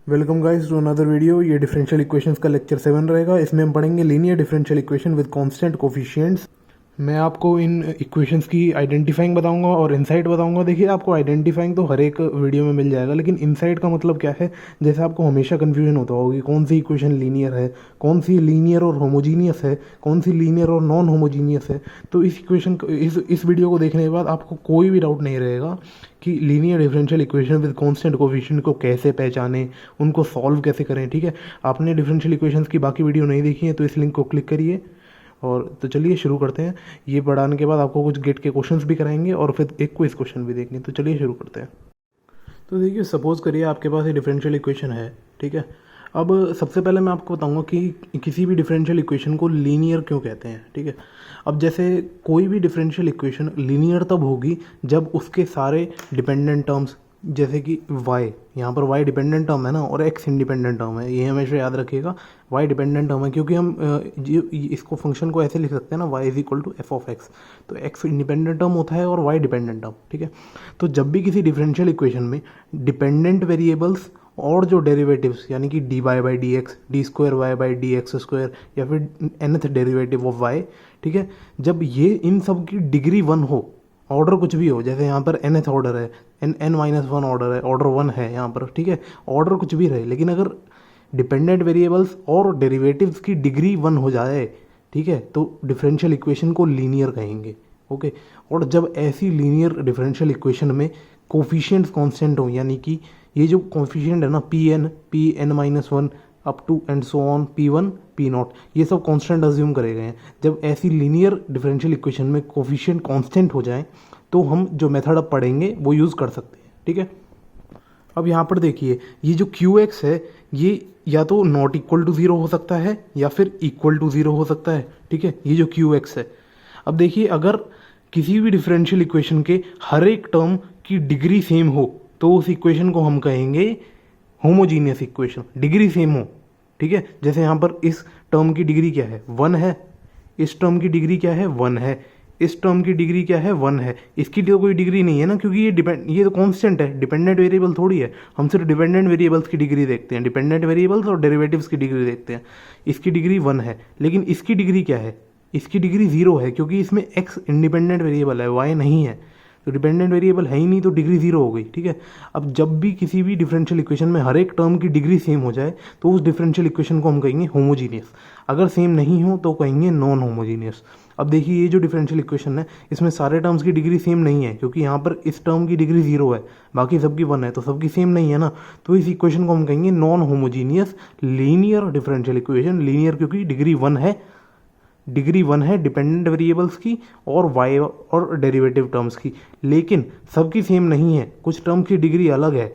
Welcome guys to another video. ये differential equations का lecture 7 रहेगा। इसमें हम पढ़ेंगे linear differential equation with constant coefficients. मैं आपको इन इक्वेशंस की आइडेंटिफाइंग बताऊंगा और इनसाइट बताऊंगा। देखिए, आपको आइडेंटिफाइंग तो हर एक वीडियो में मिल जाएगा, लेकिन इनसाइट का मतलब क्या है, जैसे आपको हमेशा कन्फ्यूजन होता होगा कि कौन सी इक्वेशन लीनियर है, कौन सी लीनियर और होमोजीनियस है, कौन सी लीनियर और नॉन होमोजीनियस है। तो इस इक्वेशन को इस वीडियो को देखने के बाद आपको कोई भी डाउट नहीं रहेगा कि linear differential equation with constant coefficient को कैसे पहचानें, उनको सॉल्व कैसे करें। ठीक है, आपने डिफरेंशियल इक्वेशंस की बाकी वीडियो नहीं देखी है तो इस लिंक को क्लिक करिए। और तो चलिए शुरू करते हैं। ये पढ़ाने के बाद आपको कुछ गेट के क्वेश्चंस भी कराएंगे और फिर एक क्विज क्वेश्चन भी देखेंगे। तो चलिए शुरू करते हैं। तो देखिए, सपोज करिए आपके पास ये डिफरेंशियल इक्वेशन है। ठीक है, अब सबसे पहले मैं आपको बताऊंगा कि किसी भी डिफरेंशियल इक्वेशन को लीनियर क्यों कहते हैं। ठीक है, अब जैसे कोई भी डिफरेंशियल इक्वेशन लीनियर तब होगी जब उसके सारे डिपेंडेंट टर्म्स, जैसे कि y, यहाँ पर y डिपेंडेंट टर्म है ना, और x इंडिपेंडेंट टर्म है। ये हमेशा याद रखिएगा, y डिपेंडेंट टर्म है, क्योंकि हम इसको फंक्शन को ऐसे लिख सकते हैं ना, y is equal to f of x. तो x इंडिपेंडेंट टर्म होता है और y डिपेंडेंट टर्म। ठीक है, तो जब भी किसी डिफरेंशियल इक्वेशन में डिपेंडेंट वेरिएबल्स और जो डेरिवेटिव्स, यानी कि d y by D x, d square Y by D x square, या फिर nth डेरिवेटिव ऑफ y, ठीक है, जब ये इन सब की डिग्री 1 हो, ऑर्डर कुछ भी हो, जैसे यहाँ पर nth ऑर्डर है, n-1 ऑर्डर है, ऑर्डर 1 है यहाँ पर। ठीक है, ऑर्डर कुछ भी रहे, लेकिन अगर डिपेंडेंट वेरिएबल्स और डेरिवेटिव्स की डिग्री 1 हो जाए, ठीक है, तो डिफरेंशियल इक्वेशन को लीनियर कहेंगे। ओके, और जब ऐसी लीनियर डिफरेंशियल इक्वेशन में कोफिशिएंट्स कांस्टेंट हो, यानी कि ये जो कोफिशिएंट है ना, Pn-1 up to and so on P1 P0, ये सब कांस्टेंट अज्यूम करे गए हैं। जब ऐसी लीनियर डिफरेंशियल इक्वेशन में कोफिशिएंट कांस्टेंट हो जाए तो हम जो मेथड अब पढ़ेंगे वो यूज़ कर सकते हैं। ठीक है, अब यहाँ पर देखिए, ये जो QX है ये या तो नॉट इक्वल टू 0 हो सकता है या फिर इक्वल टू 0 हो सकता है। ठीक है, ये जो QX है, अब देखिए, अगर किसी भी डिफरेंशियल इक्वेशन के हर एक टर्म की डिग्री सेम हो तो उस इक्वेशन को हम कहेंगे होमोजीनियस इक्वेशन। डिग्री सेम हो, ठीक है, जैसे यहाँ पर इस टर्म की डिग्री क्या है, 1 है, इस टर्म की डिग्री क्या है, 1 है, इस टर्म की डिग्री क्या है, 1 है। इसकी तो कोई डिग्री नहीं है ना, क्योंकि ये तो कांस्टेंट है, डिपेंडेंट वेरिएबल थोड़ी है। हम सिर्फ डिपेंडेंट वेरिएबल्स की डिग्री देखते हैं, डिपेंडेंट वेरिएबल्स और डेरिवेटिव्स की डिग्री देखते हैं। इसकी डिग्री 1 है, लेकिन इसकी डिग्री क्या है, इसकी डिग्री 0 है, क्योंकि इसमें x इंडिपेंडेंट वेरिएबल है, y नहीं है। तो डिपेंडेंट वेरिएबल है ही नहीं, तो डिग्री 0 हो गई। ठीक है, अब जब भी किसी भी डिफरेंशियल इक्वेशन में हर एक टर्म की डिग्री सेम हो जाए तो उस डिफरेंशियल इक्वेशन को हम कहेंगे होमोजीनियस। अगर सेम नहीं हो तो कहेंगे नॉन होमोजीनियस। अब देखिए, ये जो डिफरेंशियल इक्वेशन है इसमें सारे टर्म्स की डिग्री सेम नहीं है, क्योंकि यहाँ पर इस टर्म की डिग्री 0 है, बाकी सबकी 1 है, तो सबकी सेम नहीं है ना। तो इस इक्वेशन को हम कहेंगे non homogeneous linear differential equation. Linear क्योंकि डिग्री 1 है, डिग्री 1 है डिपेंडेंट वेरिएबल्स की और y और डेरिवेटिव टर्म्स की, लेकिन सबकी सेम नहीं है, कुछ टर्म की डिग्री अलग है,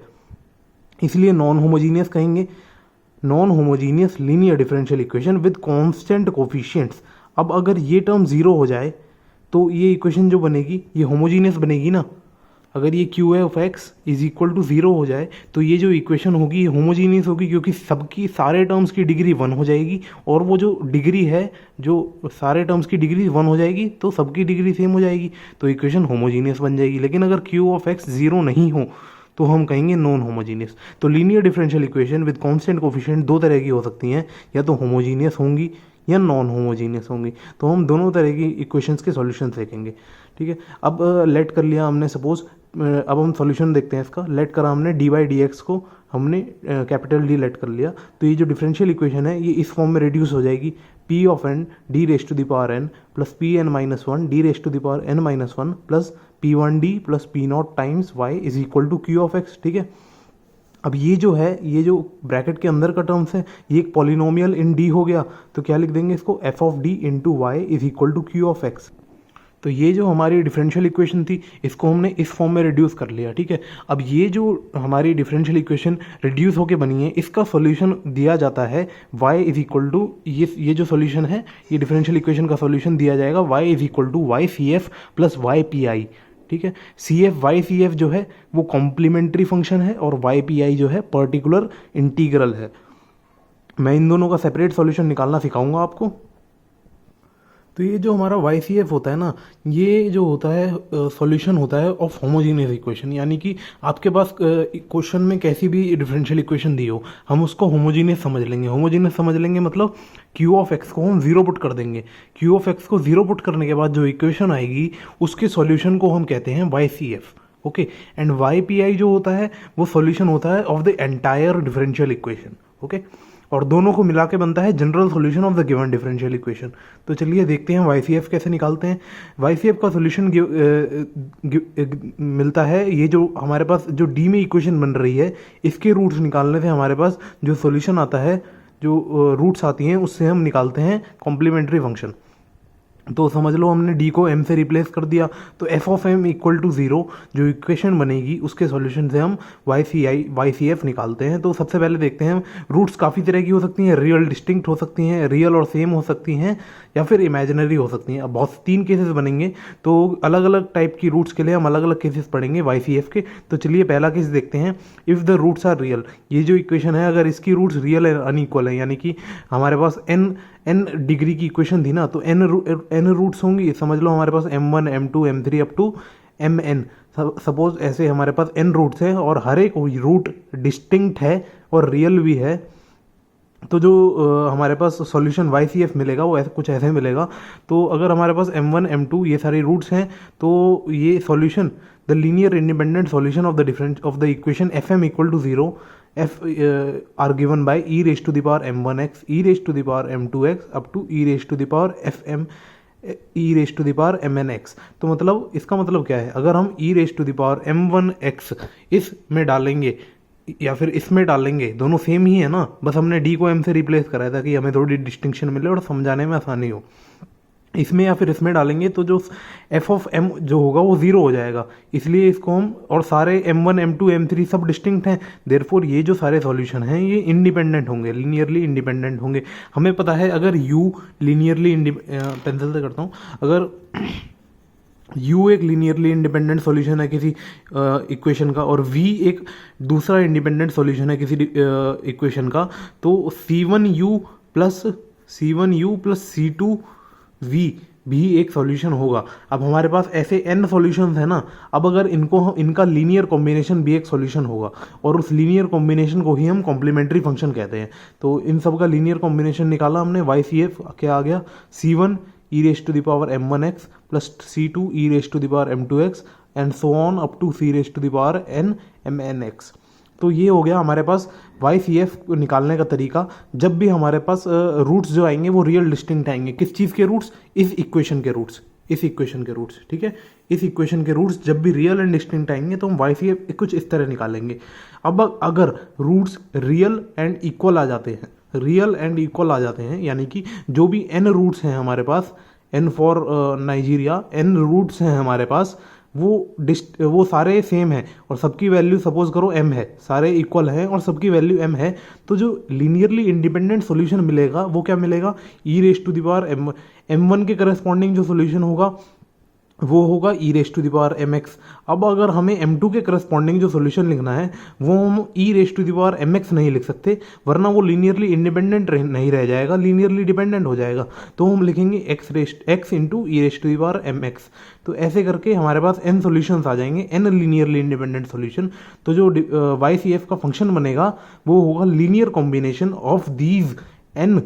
इसलिए नॉन होमोजीनियस कहेंगे। Non homogeneous linear differential equation with constant coefficients. अब अगर ये टर्म 0 हो जाए तो ये इक्वेशन जो बनेगी ये होमोजीनियस बनेगी ना। अगर ये Q of x is equal to 0 हो जाए तो ये जो इक्वेशन होगी ये होमोजीनियस होगी, क्योंकि सबकी सारे टर्म्स की डिग्री 1 हो जाएगी, और वो जो डिग्री है, जो सारे टर्म्स की डिग्री 1 हो जाएगी तो सबकी डिग्री सेम हो जाएगी, तो इक्वेशन होमोजीनियस बन जाएगी। लेकिन अगर क्यू ऑफ एक्स 0 नहीं हो तो हम कहेंगे नॉन होमोजीनियस। तो linear differential equation with constant coefficient दो तरह की हो सकती हैं, या तो होमोजीनियस होंगी या नॉन होमोजीनियस होंगी। तो हम दोनों तरह की इक्वेशंस के सॉल्यूशंस देखेंगे। ठीक है, अब लेट कर लिया हमने, सपोज अब हम सॉल्यूशन देखते हैं इसका। लेट करा हमने डी वाई डी एक्स को, हमने कैपिटल डी लेट कर लिया, तो ये जो डिफरेंशियल इक्वेशन है ये इस फॉर्म में रिड्यूस हो जाएगी, P of n D raise to the power n plus P n minus 1 D raise to the power n minus 1 plus P1D plus P0 times y is equal to Q of x. ठीक है, अब ये जो है, ये जो bracket के अंदर का टर्म्स है, ये एक पॉलिनोमियल इन D हो गया, तो क्या लिख देंगे इसको, f of D into y is equal to Q of x. तो ये जो हमारी डिफरेंशियल इक्वेशन थी इसको हमने इस फॉर्म में रिड्यूस कर लिया। ठीक है, अब ये जो हमारी डिफरेंशियल इक्वेशन रिड्यूस होके बनी है इसका सॉल्यूशन दिया जाता है y इज इक्वल टू, ये जो सॉल्यूशन है ये डिफरेंशियल इक्वेशन का सॉल्यूशन दिया जाएगा y is equal to Y C F plus Y P I. ठीक है, C F y C F जो है वो कॉम्प्लीमेंट्री फंक्शन है और वाई पी आई जो है पर्टिकुलर इंटीग्रल है। मैं इन दोनों का सेपरेट सॉल्यूशन निकालना सिखाऊंगा आपको। तो ये जो हमारा वाई सी एफ होता है ना, ये जो होता है सॉल्यूशन होता है ऑफ होमोजीनियस इक्वेशन, यानी कि आपके पास क्वेश्चन में कैसी भी डिफरेंशियल इक्वेशन दी हो, हम उसको होमोजीनियस समझ लेंगे। होमोजीनियस समझ लेंगे मतलब क्यू ऑफ एक्स को हम जीरो पुट कर देंगे। क्यू ऑफ एक्स को जीरो पुट करने के बाद जो इक्वेशन आएगी उसके सॉल्यूशन को हम कहते हैं y C F. Okay, and y P I जो होता है वो सॉल्यूशन होता है of the entire differential equation. Okay, और दोनों को मिला के बनता है general solution of the given differential equation. तो चलिए देखते हैं वाईसीएफ कैसे निकालते हैं। वाईसीएफ का सॉल्यूशन मिलता है, ये जो हमारे पास जो डी में इक्वेशन बन रही है इसके रूट्स निकालने से हमारे पास जो सॉल्यूशन आता है, जो रूट्स आती हैं उससे हम निकालते हैं कॉम्प्लीमेंट्री फंक्शन। तो समझ लो हमने d को m से रिप्लेस कर दिया, तो f of m equal to zero जो इक्वेशन बनेगी उसके सॉल्यूशन से हम वाई सी एफ निकालते हैं। तो सबसे पहले देखते हैं, रूट्स काफ़ी तरह की हो सकती हैं, रियल डिस्टिंक्ट हो सकती हैं, रियल और सेम हो सकती हैं, या फिर इमेजिनरी हो सकती हैं। अब बहुत 3 केसेस बनेंगे, तो अलग अलग टाइप की रूट्स के लिए हम अलग अलग केसेस पढ़ेंगे वाई सी एफ के। तो चलिए पहला केस देखते हैं, if the roots are real. ये जो इक्वेशन है अगर इसकी रूट्स रियल एंड अनइक्वल है, यानी कि हमारे पास n डिग्री की इक्वेशन थी ना, तो n रूट्स होंगी। समझ लो हमारे पास m1 m2 m3 up to mn, suppose ऐसे हमारे पास n रूट्स हैं और हर एक रूट डिस्टिंक्ट है और रियल भी है। तो जो हमारे पास सॉल्यूशन वाई सी एफ मिलेगा वो कुछ ऐसे मिलेगा। तो अगर हमारे पास m1 m2 ये सारे रूट्स हैं, तो ये solution the linear independent solution of the difference of the equation F M equal to zero f are given by e raised to the power m1x, e raised to the power m2x up to e raised to the power fm e raised to the power mnx। तो मतलब इसका मतलब क्या है, अगर हम e raised to the power m1x इस में डालेंगे या फिर इसमें डालेंगे, दोनों सेम ही है ना, बस हमने d को m से रिप्लेस कराया था कि हमें थोड़ी डिस्टिंक्शन मिले और समझाने में आसानी हो। इसमें या फिर इसमें डालेंगे तो जो एफ ऑफ एम जो होगा वो ज़ीरो हो जाएगा, इसलिए इसको हम, और सारे m1 m2 m3 सब डिस्टिंक्ट हैं, देयरफॉर ये जो सारे सॉल्यूशन हैं ये इंडिपेंडेंट होंगे, लीनियरली इंडिपेंडेंट होंगे। हमें पता है अगर u लीनियरली पेंसिल से करता हूँ, अगर u एक लीनियरली इंडिपेंडेंट सॉल्यूशन है किसी इक्वेशन का और v एक दूसरा इंडिपेंडेंट सॉल्यूशन है किसी इक्वेशन का, तो c1u प्लस c2 v भी एक सॉल्यूशन होगा। अब हमारे पास ऐसे n सॉल्यूशंस है ना, अब अगर इनका लीनियर कॉम्बिनेशन भी एक सॉल्यूशन होगा और उस लीनियर कॉम्बिनेशन को ही हम कॉम्प्लीमेंट्री फंक्शन कहते हैं। तो इन सब का लीनियर कॉम्बिनेशन निकाला हमने, वाई सी एफ क्या आ गया, c1 e raise to the power m1x plus c2 e raise to the power m2x and so on up to c raise to the power n mnx। तो ये हो गया हमारे पास वाई सी एफ निकालने का तरीका। जब भी हमारे पास रूट्स जो आएंगे वो रियल डिस्टिंक्ट आएंगे। किस चीज़ के रूट्स, इस इक्वेशन के रूट्स, इस इक्वेशन के रूट्स, ठीक है, इस इक्वेशन के रूट्स जब भी रियल एंड डिस्टिंक्ट आएंगे तो हम वाई सी एफ कुछ इस तरह निकालेंगे। अब अगर रूट्स रियल एंड इक्वल आ जाते हैं, रियल एंड इक्वल आ जाते हैं, यानी कि जो भी n रूट्स हैं हमारे पास, n for Nigeria, n roots हैं हमारे पास, वो सारे सेम है और सबकी वैल्यू सपोज करो m है, सारे इक्वल हैं और सबकी वैल्यू m है, तो जो लीनियरली इंडिपेंडेंट सॉल्यूशन मिलेगा वो क्या मिलेगा, e raise to the power m1 के करस्पॉन्डिंग जो सॉल्यूशन होगा वो होगा e raise to the power mx। अब अगर हमें m2 के करस्पॉन्डिंग जो सॉल्यूशन लिखना है वो हम e raise to the power mx नहीं लिख सकते, वरना वो लीनियरली इंडिपेंडेंट नहीं रह जाएगा, लीनियरली डिपेंडेंट हो जाएगा। तो हम लिखेंगे x into e raise to the power mx। तो ऐसे करके हमारे पास n सॉल्यूशंस आ जाएंगे, n लीनियरली इंडिपेंडेंट सॉल्यूशन। तो जो वाई सी एफ का फंक्शन बनेगा वो होगा linear combination of these n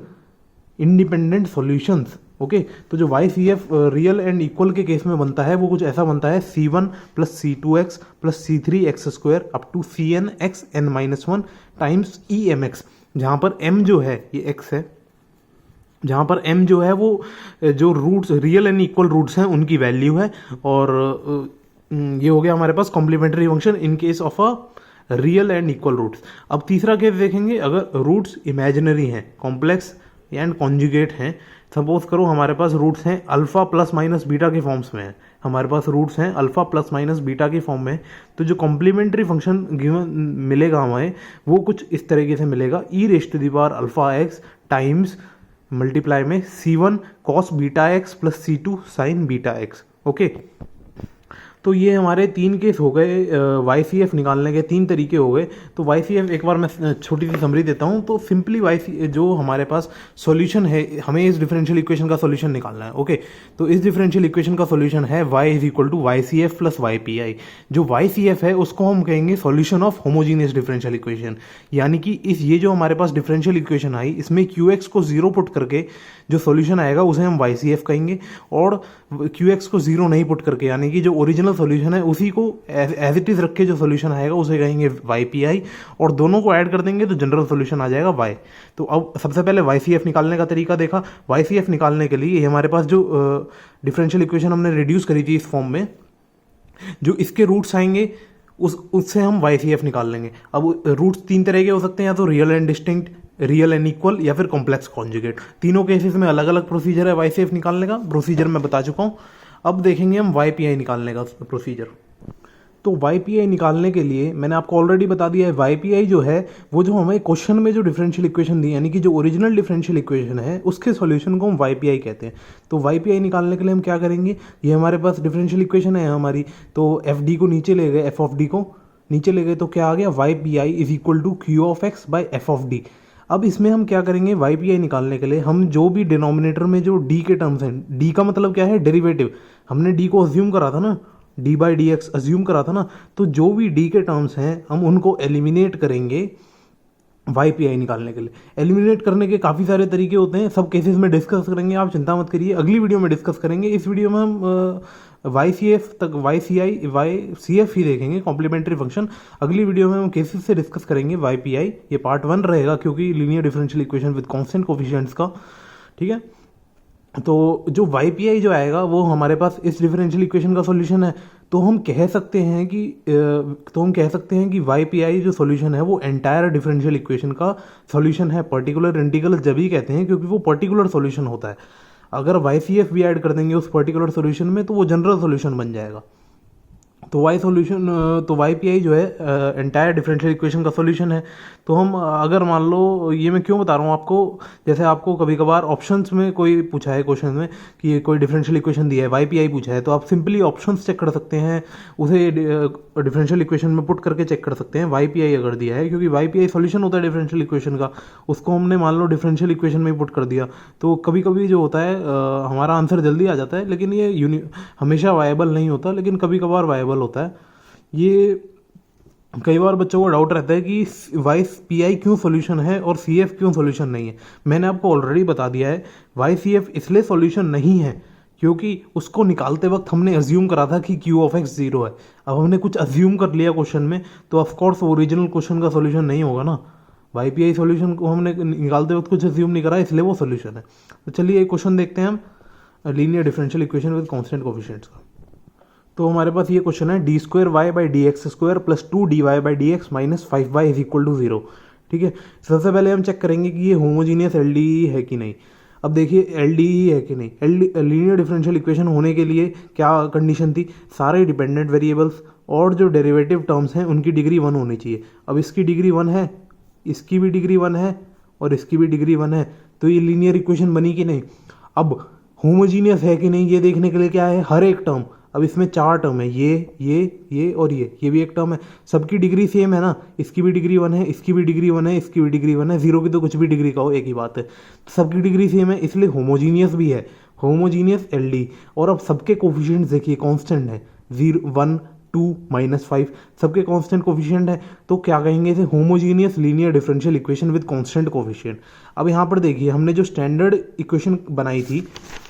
independent solutions. Okay, तो जो y C F real and equal के केस में बनता है वो कुछ ऐसा बनता है, c1 plus c2x plus c3x square up to cnx n-1 times emx, जहाँ पर m जो है ये x है, जहाँ पर m जो है वो जो roots real and equal roots हैं उनकी वैल्यू है। और ये हो गया हमारे पास complementary function in case of a real and equal roots. अब तीसरा केस देखेंगे, अगर रूट्स इमेजिनरी हैं, कॉम्प्लेक्स एंड कॉन्जुगेट हैं। सपोज करो हमारे पास रूट्स हैं अल्फा प्लस माइनस बीटा के फॉर्म्स में है, हमारे पास रूट्स हैं अल्फा प्लस माइनस बीटा के फॉर्म में, तो जो कॉम्प्लीमेंट्री फंक्शन गिवन मिलेगा हमें वो कुछ इस तरीके से मिलेगा, e raise to the power alpha x times multiply में c1 cos beta x plus c2 sine beta x. Okay, तो ये हमारे 3 केस हो गए वाई सी एफ निकालने के, 3 तरीके हो गए। तो वाई सी एफ एक बार मैं छोटी सी समरी देता हूँ। तो सिंपली जो हमारे पास सॉल्यूशन है, हमें इस डिफरेंशियल इक्वेशन का सॉल्यूशन निकालना है। ओके, तो इस डिफरेंशियल इक्वेशन का सॉल्यूशन है y is equal to Y C F plus Y P I. जो वाई सी एफ है उसको हम कहेंगे solution of homogeneous differential equation, यानी कि ये जो हमारे पास डिफरेंशियल इक्वेशन आई, इसमें क्यू एक्स को 0 पुट करके जो सॉल्यूशन आएगा उसे हम वाई सी एफ कहेंगे, और क्यू एक्स को 0 नहीं पुट करके, यानी कि जो ओरिजिनल सॉल्यूशन है उसी को एज इट इज रख के जो सॉल्यूशन आएगा उसे कहेंगे वाई पी आई, और दोनों को ऐड कर देंगे तो जनरल सॉल्यूशन आ जाएगा वाई। तो अब सबसे पहले वाई सी एफ निकालने का तरीका देखा। वाई सी एफ निकालने के लिए हमारे पास जो डिफरेंशियल इक्वेशन हमने रिड्यूस करी थी इस फॉर्म में, जो इसके रूट्स आएंगे उससे हम वाई सी एफ निकाल लेंगे। अब रूट्स 3 तरह के हो सकते हैं, या तो real and distinct, real and equal, या फिर कॉम्प्लेक्स कॉन्जुगेट। तीनों केसेस में अलग अलग प्रोसीजर है वाई सी एफ निकालने का। प्रोसीजर मैं बता चुका हूँ। अब देखेंगे हम वाई पी आई निकालने का प्रोसीजर। तो वाई पी आई निकालने के लिए मैंने आपको ऑलरेडी बता दिया है, वाई पी आई जो है वो जो हमें क्वेश्चन में जो डिफरेंशियल इक्वेशन दी, यानी कि जो ओरिजिनल डिफरेंशियल इक्वेशन है उसके सॉल्यूशन को हम वाई पी आई कहते हैं। तो वाई पी आई निकालने के लिए हम क्या करेंगे, ये हमारे पास डिफरेंशियल इक्वेशन है हमारी, तो एफ डी को नीचे ले गए, एफ ऑफ डी को नीचे ले गए, तो क्या आ गया, y P I is equal to Q of x by F of D. अब इसमें हम क्या करेंगे, वाई पी आई निकालने के लिए हम जो भी डिनोमिनेटर में जो डी के टर्म्स हैं, डी का मतलब क्या है, डेरिवेटिव, हमने डी को अज्यूम करा था ना, D by D x assume करा था ना, तो जो भी डी के टर्म्स हैं हम उनको एलिमिनेट करेंगे वाई पी आई निकालने के लिए। एलिमिनेट करने के काफ़ी सारे तरीके होते हैं, सब केसेस में डिस्कस करेंगे, आप चिंता मत करिए, अगली वीडियो में डिस्कस करेंगे। इस वीडियो में हम वाई सी एफ तक, वाई सी एफ ही देखेंगे, कॉम्प्लीमेंट्री फंक्शन। अगली वीडियो में हम केसेस से डिस्कस करेंगे वाई पी आई। ये पार्ट 1 रहेगा क्योंकि linear differential equation with constant coefficients का, ठीक है। तो जो वाई पी आई जो आएगा वो हमारे पास इस डिफरेंशियल इक्वेशन का सॉल्यूशन है। तो हम कह सकते हैं कि वाई पी आई जो सॉल्यूशन है वो एंटायर डिफरेंशियल इक्वेशन का सॉल्यूशन है। पर्टिकुलर इंटीग्रल जब ही कहते हैं क्योंकि वो पर्टिकुलर सॉल्यूशन होता है। अगर वाई सी एफ भी ऐड कर देंगे उस पर्टिकुलर सॉल्यूशन में तो वो जनरल सॉल्यूशन बन जाएगा। तो वाई पी आई जो है एंटायर डिफरेंशियल इक्वेशन का सॉल्यूशन है। तो हम अगर मान लो, ये मैं क्यों बता रहा हूँ आपको, जैसे आपको कभी कभार ऑप्शंस में कोई पूछा है क्वेश्चन में कि कोई डिफरेंशियल इक्वेशन दिया है, वाई पी आई पूछा है, तो आप सिंपली ऑप्शंस चेक कर सकते हैं, उसे डिफरेंशियल इक्वेशन में पुट करके चेक कर सकते हैं वाई पी आई अगर दिया है, क्योंकि वाई पी आई सॉल्यूशन होता है डिफरेंशियल इक्वेशन का, उसको हमने मान लो डिफरेंशियल इक्वेशन में ही पुट कर दिया। तो कभी कभी जो होता है हमारा आंसर जल्दी आ जाता है, लेकिन ये हमेशा वायबल नहीं होता, लेकिन कभी कभार वायबल होता है। ये कई बार बच्चों को डाउट रहता है कि वाई पी आई क्यों सॉल्यूशन है और सी एफ क्यों सॉल्यूशन नहीं है। मैंने आपको ऑलरेडी बता दिया है, वाई सी एफ इसलिए सॉल्यूशन नहीं है क्योंकि उसको निकालते वक्त हमने अज्यूम करा था कि क्यू ऑफ एक्स 0 है। अब हमने कुछ अज्यूम कर लिया क्वेश्चन में, तो ऑफकोर्स ओरिजिनल क्वेश्चन का सॉल्यूशन नहीं होगा ना। वाई पी आई सॉल्यूशन को हमने निकालते वक्त कुछ अज्यूम नहीं करा, इसलिए वो सॉल्यूशन है। तो चलिए एक क्वेश्चन देखते हैं हम, linear differential equation with constant coefficients का। तो हमारे पास ये क्वेश्चन है, D square Y by D x square plus 2 d y by D x minus 5y is equal to 0। ठीक है, सबसे पहले हम चेक करेंगे कि ये होमोजीनियस एल डी है कि नहीं। अब देखिए एल डी है कि नहीं। लीनियर डिफरेंशियल इक्वेशन होने के लिए क्या कंडीशन थी, सारे डिपेंडेंट वेरिएबल्स और जो डेरिवेटिव टर्म्स हैं उनकी डिग्री 1 होनी चाहिए। अब इसकी डिग्री 1 है, इसकी भी डिग्री 1 है और इसकी भी डिग्री 1 है, तो ये लीनियर इक्वेशन बनी कि नहीं। अब होमोजीनियस है कि नहीं ये देखने के लिए क्या है, हर एक टर्म, अब इसमें 4 टर्म है, ये और ये भी एक टर्म है, सबकी डिग्री सेम है ना, इसकी भी डिग्री 1 है, इसकी भी डिग्री 1 है, इसकी भी डिग्री 1 है, 0 की तो कुछ भी डिग्री का हो एक ही बात है, सबकी डिग्री सेम है, इसलिए होमोजीनियस भी है, होमोजीनियस एलडी। और अब सबके कोफिशिएंट्स देखिए कांस्टेंट है, 0 1 2 -5 सबके कांस्टेंट कोफिशिएंट है, तो क्या कहेंगे इसे, homogeneous linear differential equation with constant coefficient. अब यहाँ पर देखिए हमने जो स्टैंडर्ड इक्वेशन बनाई थी,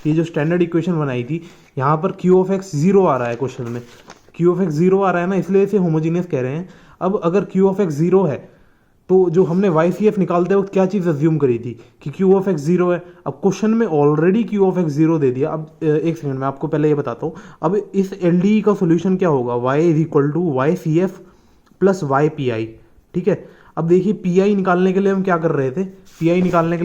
ये जो स्टैंडर्ड इक्वेशन बनाई थी, यहाँ पर क्यू ऑफ एक्स 0 आ रहा है क्वेश्चन में, क्यू ऑफ एक्स 0 आ रहा है ना, इसलिए इसे होमोजीनियस कह रहे हैं। अब अगर क्यू ऑफ एक्स 0 है तो जो हमने वाई सी एफ निकालते वक्त क्या चीज़ अज्यूम करी थी कि क्यू ऑफ एक्स 0 है। अब क्वेश्चन में ऑलरेडी क्यू ऑफ एक्स 0 दे दिया। अब एक सेकंड में आपको पहले ये बताता हूँ। अब इस एल डी का सोल्यूशन क्या होगा, y is equal to Y C F plus Y P I. ठीक है, अब देखिए पी आई निकालने के लिए हम क्या कर रहे थे, पी आई निकालने के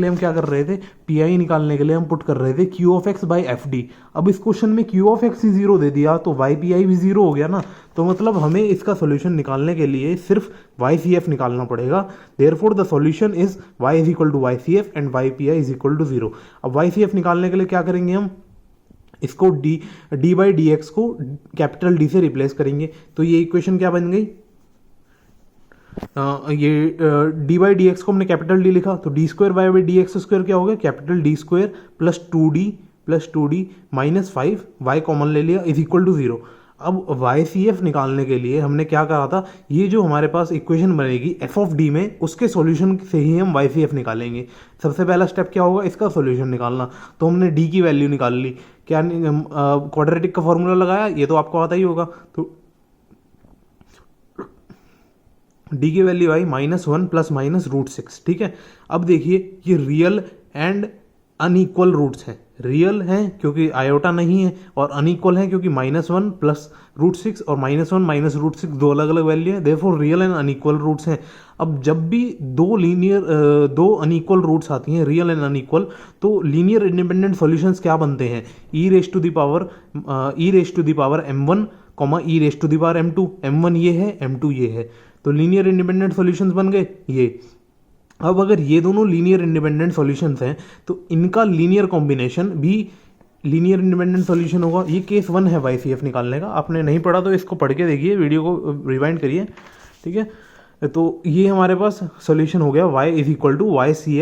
लिए हम पुट कर रहे थे Q of x by F D. अब इस क्वेश्चन में क्यू ऑफ एक्स ही 0 दे दिया तो वाई पी आई भी 0 हो गया ना, तो मतलब हमें इसका सोल्यूशन निकालने के लिए सिर्फ वाई सी एफ निकालना पड़ेगा। Therefore the solution is y is equal to Y C F and y P I is equal to 0। अब वाई सी एफ निकालने के लिए क्या करेंगे हम, इसको डी बाई डी एक्स को कैपिटल डी से रिप्लेस करेंगे तो ये इक्वेशन क्या बन गई, ये डी बाई डी एक्स को हमने कैपिटल डी लिखा तो D square Y by D x square क्या हो गया, capital D square plus two D minus 5 y common ले लिया इज इक्वल टू 0। अब वाई सी एफ निकालने के लिए हमने क्या कहा था, ये जो हमारे पास इक्वेशन बनेगी एफ ऑफ डी में उसके सॉल्यूशन से ही हम वाई सी एफ निकालेंगे। सबसे पहला स्टेप क्या होगा, इसका सॉल्यूशन निकालना। तो हमने डी की वैल्यू निकाल ली, क्या क्वाड्रेटिक का फॉर्मूला लगाया, ये तो आपको आता ही होगा। तो डी की वैल्यू आई -1 प्लस -√6। ठीक है, अब देखिए ये रियल एंड अनइक्वल रूट्स हैं। रियल हैं क्योंकि आयोटा नहीं है और अनइक्वल हैं क्योंकि -1 प्लस √6 और -1 -√6 दो अलग अलग वैल्यू है, therefore real and unequal roots हैं। अब जब भी दो अनइक्वल रूट्स आती हैं, रियल एंड अनइक्वल, तो लीनियर इंडिपेंडेंट सॉल्यूशंस क्या बनते हैं, e raise to the power m1 e raise to the power m2। m1 ये है, m2 ये है, तो लीनियर इंडिपेंडेंट सॉल्यूशंस बन गए ये। अब अगर ये दोनों लीनियर इंडिपेंडेंट सॉल्यूशंस हैं तो इनका लीनियर कॉम्बिनेशन भी लीनियर इंडिपेंडेंट सॉल्यूशन होगा। ये केस 1 है वाई सी एफ निकालने का, आपने नहीं पढ़ा तो इसको पढ़ के देखिए, वीडियो को रिवाइंड करिए। ठीक है, तो ये हमारे पास सॉल्यूशन हो गया y is equal to Y C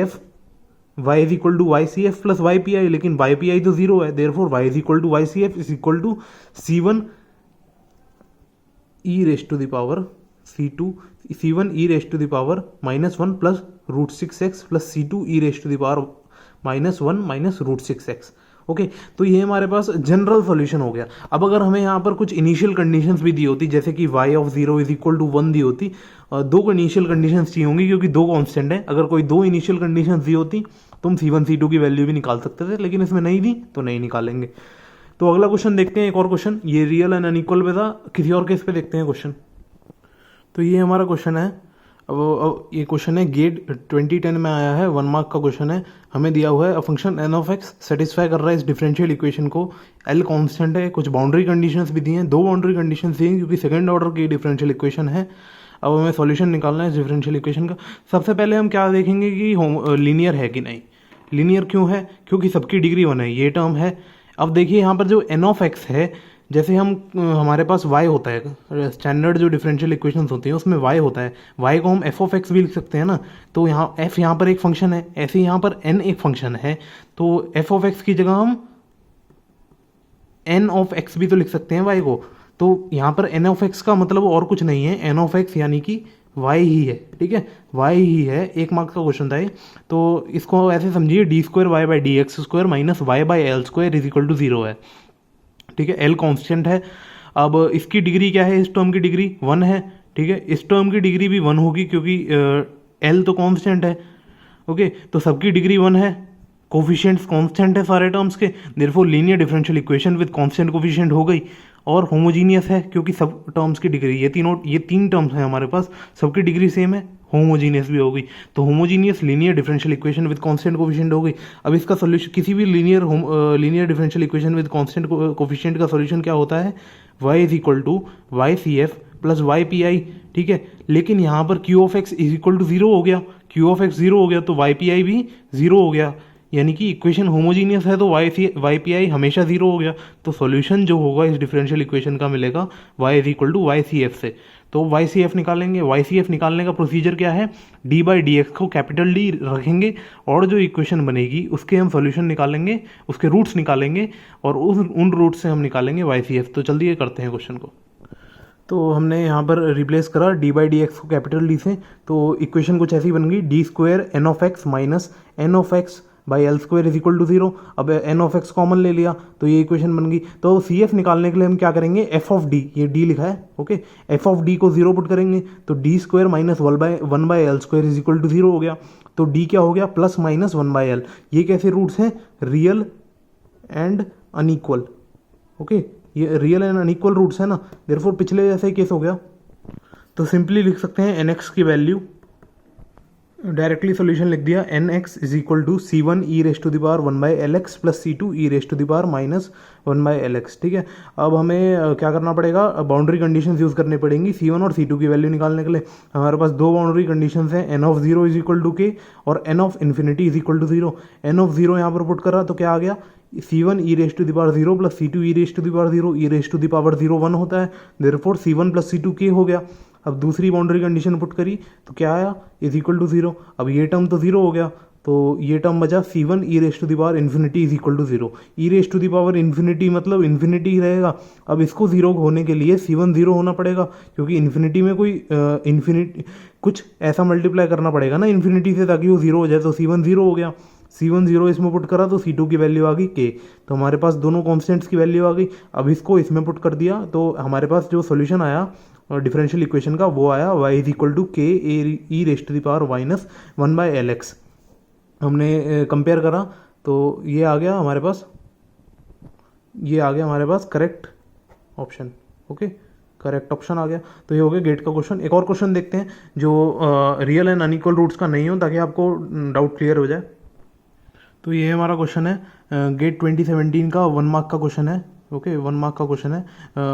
F plus Y P I, लेकिन वाई पी आई तो 0 है, therefore y is equal to Y C F is equal to C1 e raise to the power C1 e raise to the power -1 plus √6x plus C2 e raise to the power -1 √6x। Okay, तो ये हमारे पास general solution हो गया। अब अगर हमें यहाँ पर कुछ इनिशियल कंडीशंस भी दी होती, जैसे कि y of 0 is equal to 1 दी होती, दो इनिशियल कंडीशंस चाहिए होंगी क्योंकि दो कांस्टेंट है। अगर कोई दो इनिशियल कंडीशंस दी होती तो हम C1 C2 की वैल्यू भी निकाल सकते थे, लेकिन इसमें नहीं दी तो नहीं निकालेंगे। तो अगला क्वेश्चन देखते हैं, एक और क्वेश्चन, ये रियल एंड अनइक्वल पे था, किसी और केस पे देखते हैं क्वेश्चन। तो ये हमारा क्वेश्चन है, अब ये क्वेश्चन है गेट 2010 में आया है, 1 मार्क का क्वेश्चन है। हमें दिया हुआ है function n of x satisfy कर रहा है इस डिफरेंशियल इक्वेशन को, एल कांस्टेंट है, कुछ बाउंड्री कंडीशंस भी दी हैं, दो बाउंड्री कंडीशंस दी हैं क्योंकि सेकंड ऑर्डर की डिफरेंशियल इक्वेशन है। अब हमें सॉल्यूशन निकालना है इस डिफरेंशियल इक्वेशन का। सबसे पहले हम क्या देखेंगे कि लीनियर है कि नहीं। लीनियर क्यों है, क्योंकि सबकी डिग्री 1 है, ये टर्म है। अब देखिए यहाँ पर जो एन ऑफ एक्स है, जैसे हमारे पास y होता है, स्टैंडर्ड जो डिफरेंशियल इक्वेशंस होती हैं उसमें y होता है, y को हम f ऑफ x भी लिख सकते हैं ना, तो यहाँ f यहाँ पर एक फंक्शन है, ऐसे यहाँ पर n एक फंक्शन है, तो f ऑफ x की जगह हम n ऑफ x भी तो लिख सकते हैं y को। तो यहाँ पर n ऑफ x का मतलब और कुछ नहीं है, n ऑफ x यानी कि y ही है। ठीक है, y ही है, 1 मार्क्स का क्वेश्चन था ये। तो इसको ऐसे समझिए, d square Y by D x square minus y by L square is equal to 0 है। ठीक है, एल कांस्टेंट है। अब इसकी डिग्री क्या है, इस टर्म की डिग्री 1 है। ठीक है, इस टर्म की डिग्री भी 1 होगी क्योंकि एल तो कांस्टेंट है। ओके, तो सबकी डिग्री 1 है, कोफिशिएंट्स कांस्टेंट है सारे टर्म्स के, therefore linear differential equation with constant coefficient हो गई। और होमोजीनियस है क्योंकि सब टर्म्स की डिग्री, ये तीन टर्म्स हैं हमारे पास, सबकी डिग्री सेम है, होमोजीनियस भी हो गई। तो homogeneous linear differential equation with constant coefficient हो गई। अब इसका सॉल्यूशन, किसी भी linear differential equation with constant coefficient का सॉल्यूशन क्या होता है, y is equal to Y C F plus Y P I. ठीक है, लेकिन यहाँ पर q of x is equal to 0 हो गया, q ऑफ x 0 हो गया तो वाई पी आई भी 0 हो गया, यानी कि इक्वेशन होमोजीनियस है तो वाई पी आई हमेशा 0 हो गया। तो सॉल्यूशन जो होगा इस डिफरेंशियल इक्वेशन का मिलेगा y is equal to Y C F से। तो वाई सी एफ निकालेंगे, वाई सी एफ निकालने का प्रोसीजर क्या है, डी बाई डी एक्स को कैपिटल डी रखेंगे और जो इक्वेशन बनेगी उसके हम सॉल्यूशन निकालेंगे, उसके रूट्स निकालेंगे और उन रूट से हम निकालेंगे वाई सी एफ। तो जल्दी ये करते हैं क्वेश्चन को। तो हमने यहाँ पर रिप्लेस करा डी बाई डी एक्स को कैपिटल डी से, तो इक्वेशन कुछ ऐसी बन गई, D square N of X minus N of x by L square is equal to 0। अब एन ऑफ एक्स कॉमन ले लिया तो ये इक्वेशन बन गई। तो सी एफ निकालने के लिए हम क्या करेंगे, एफ ऑफ डी, ये डी लिखा है, ओके, एफ ऑफ डी को 0 पुट करेंगे तो D square minus 1 by L square is equal to 0 हो गया। तो डी क्या हो गया, प्लस माइनस 1 बाई एल। ये कैसे रूट्स हैं, रियल एंड अनइक्वल। ओके, ये रियल एंड अनइक्वल रूट्स है ना, देयरफॉर पिछले जैसा ही केस हो गया। तो सिंपली लिख सकते हैं एन एक्स की वैल्यू, डायरेक्टली सॉल्यूशन लिख दिया, N X is equal to C1 E raise to the power 1 by L X plus C2 E raise to the power minus 1 by L X. ठीक है, अब हमें क्या करना पड़ेगा, बाउंड्री कंडीशंस यूज़ करनी पड़ेंगी C1 और C2 की वैल्यू निकालने के लिए। हमारे पास दो बाउंड्री कंडीशंस हैं, N of 0 is equal to K और N of infinity is equal to 0। N of 0 यहाँ पर पुट करा तो क्या आ गया, C1 e raise to the power 0 plus C2 e raise to the power 0, e raise to the power 0 1 होता है, therefore C1 plus C2 k हो गया। अब दूसरी बाउंड्री कंडीशन पुट करी तो क्या आया, इज इक्वल टू 0। अब ये टर्म तो 0 हो गया, तो ये टर्म बचा C1 e raise to the power infinity is equal to 0। E raise to the power infinity मतलब इन्फिनिटी ही रहेगा। अब इसको 0 होने के लिए C1 0 होना पड़ेगा, क्योंकि इन्फिनिटी में कोई इन्फिनिटी कुछ ऐसा मल्टीप्लाई करना पड़ेगा ना इन्फिनिटी से, ताकि वो 0 हो जाए। तो C1 0 हो गया, C1 0 इसमें पुट करा तो C2 की वैल्यू आ गई k। तो हमारे पास दोनों कॉन्स्टेंट्स की वैल्यू आ गई। अब इसको इसमें पुट कर दिया तो हमारे पास जो सोल्यूशन आया डिफरेंशियल इक्वेशन का वो आया y is equal to k e raise to the power minus 1/lx। हमने कंपेयर करा तो ये आ गया हमारे पास, ये आ गया हमारे पास correct option. Okay, correct option आ गया। तो ये हो गया गेट का क्वेश्चन। एक और क्वेश्चन देखते हैं जो रियल एंड अनइक्वल रूट्स का नहीं हो, ताकि आपको डाउट क्लियर हो जाए। तो ये हमारा क्वेश्चन है गेट 2017 का 1 मार्क का क्वेश्चन है। ओके, 1 मार्क का क्वेश्चन है,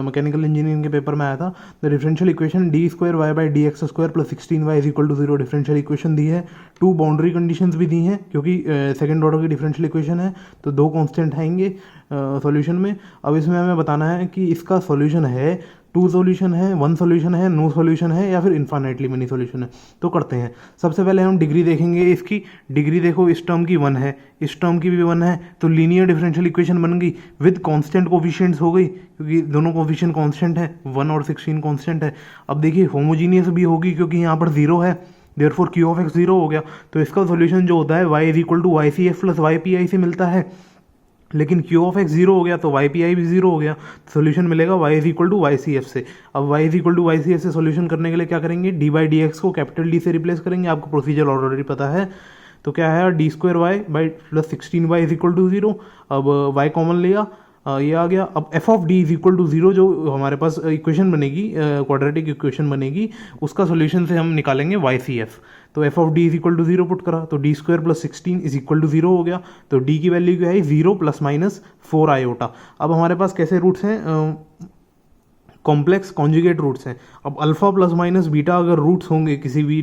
मैकेनिकल इंजीनियरिंग के पेपर में आया था। The differential equation d square Y by D x square plus 16y is equal to 0 differential equation दी है। 2 बाउंड्री कंडीशंस भी दी हैं, क्योंकि सेकंड ऑर्डर की डिफरेंशियल इक्वेशन है तो 2 कांस्टेंट आएंगे सॉल्यूशन में। अब इसमें हमें बताना है कि इसका सॉल्यूशन है 2 सॉल्यूशन है, 1 सॉल्यूशन है, नो सॉल्यूशन है, या फिर इन्फाइनाइटली मेनी सॉल्यूशन है। तो करते हैं। सबसे पहले हम डिग्री देखेंगे इसकी। डिग्री देखो, इस टर्म की 1 है, इस टर्म की भी 1 है, तो लीनियर डिफरेंशियल इक्वेशन बन गई विद कांस्टेंट कोफिशिएंट्स हो गई, क्योंकि दोनों कोफिशिएंट कांस्टेंट है, 1 और 16 कांस्टेंट है। अब देखिए होमोजीनियस भी होगी, क्योंकि यहाँ पर 0 है, देयरफॉर Q ऑफ x 0 हो गया। तो इसका सॉल्यूशन जो होता है y is equal to YCF plus YPI से मिलता है, लेकिन Q ऑफ x 0 हो गया तो YPI भी 0 हो गया। सोल्यूशन मिलेगा y is equal to YCF से। अब y is equal to YCF से सोल्यूशन करने के लिए क्या करेंगे, डी बाई डी एक्स को कैपिटल D से रिप्लेस करेंगे। आपको प्रोसीजर ऑलरेडी पता है। तो क्या है, D square Y by plus 16y is equal to 0। अब y कॉमन लिया, ये आ गया। अब F of D is equal to 0 जो हमारे पास इक्वेशन बनेगी, क्वाड्रेटिक इक्वेशन बनेगी, उसका सोल्यूशन से हम निकालेंगे YCF। तो F of D is equal to 0 put करा तो D square plus 16 is equal to 0 हो गया। तो डी की वैल्यू क्या है, 0 प्लस माइनस 4 आयोटा। अब हमारे पास कैसे रूट्स हैं, कॉम्प्लेक्स कॉन्जुगेट रूट्स हैं। अब अल्फा प्लस माइनस बीटा अगर रूट्स होंगे किसी भी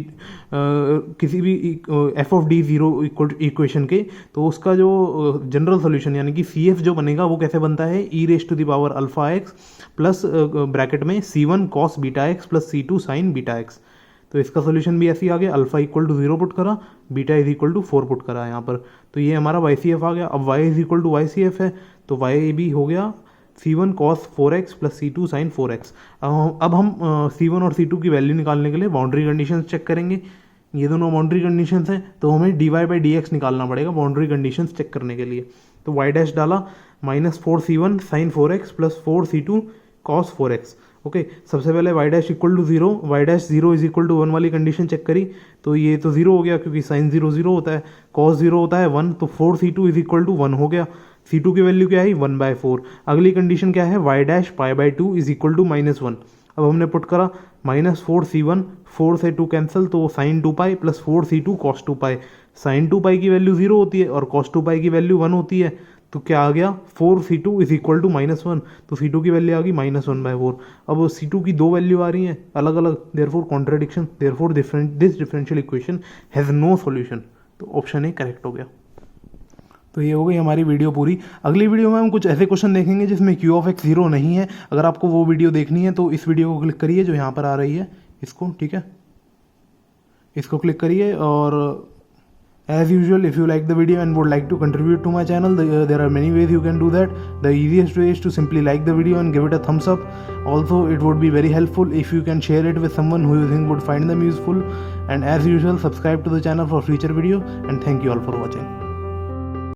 एफ ऑफ डी 0 इक्वेशन के, तो उसका जो जनरल सोल्यूशन यानी कि सी एफ जो बनेगा वो कैसे बनता है, e raise to the power alpha x plus bracket में C1 cos beta x plus C2 sine beta x. तो इसका सोल्यूशन भी ऐसे ही आ गया, अल्फा इक्वल टू 0 पुट करा, beta is equal to 4 put करा यहाँ पर। तो ये हमारा YCF आ गया। अब y is equal to YCF है, तो y भी हो गया C1 cos 4x plus C2 sign 4x। अब हम C1 और C2 की वैल्यू निकालने के लिए बाउंड्री कंडीशंस चेक करेंगे। ये दोनों बाउंड्री कंडीशंस हैं, तो हमें dy बाई डी एक्स निकालना पड़ेगा बाउंड्री कंडीशंस चेक करने के लिए। तो y डैश डाला minus 4C1 sine 4x plus 4C2 cos 4x। Okay, सबसे पहले y dash equal to 0, y dash 0 is equal to 1 वाली कंडीशन चेक करी तो ये तो 0 हो गया, क्योंकि साइन 0 0 होता है, कॉस 0 होता है 1, तो 4C2 इज इक्वल टू 1 हो गया। C2 की वैल्यू क्या है, 1/4। अगली कंडीशन क्या है, y dash pi by 2 is equal to -1। अब हमने पुट करा माइनस 4C1, 4 से 2 कैंसिल, तो sine 2 pi plus 4C2 cos 2 pi. Sine 2 pi की वैल्यू 0 होती है और कॉस 2 पाई की वैल्यू 1 होती है, तो क्या आ गया 4C2 इज इक्वल टू -1। तो C2 की वैल्यू आ गई -1/4। अब C2 की 2 वैल्यू आ रही हैं अलग अलग, therefore contradiction, therefore this differential equation has no solution. तो ऑप्शन ए करेक्ट हो गया। तो ये हो गई हमारी वीडियो पूरी। अगली वीडियो में हम कुछ ऐसे क्वेश्चन देखेंगे जिसमें Q ऑफ x 0 नहीं है। अगर आपको वो वीडियो देखनी है तो इस वीडियो को क्लिक करिए जो यहाँ पर आ रही है, इसको, ठीक है, इसको क्लिक करिए। और as usual, if you like the video and would like to contribute to my channel, there are many ways you can do that. The easiest way is to simply like the video and give it a thumbs up. Also, it would be very helpful if you can share it with someone who you think would find them useful. And as usual, subscribe to the channel for future videos, and thank you all for watching.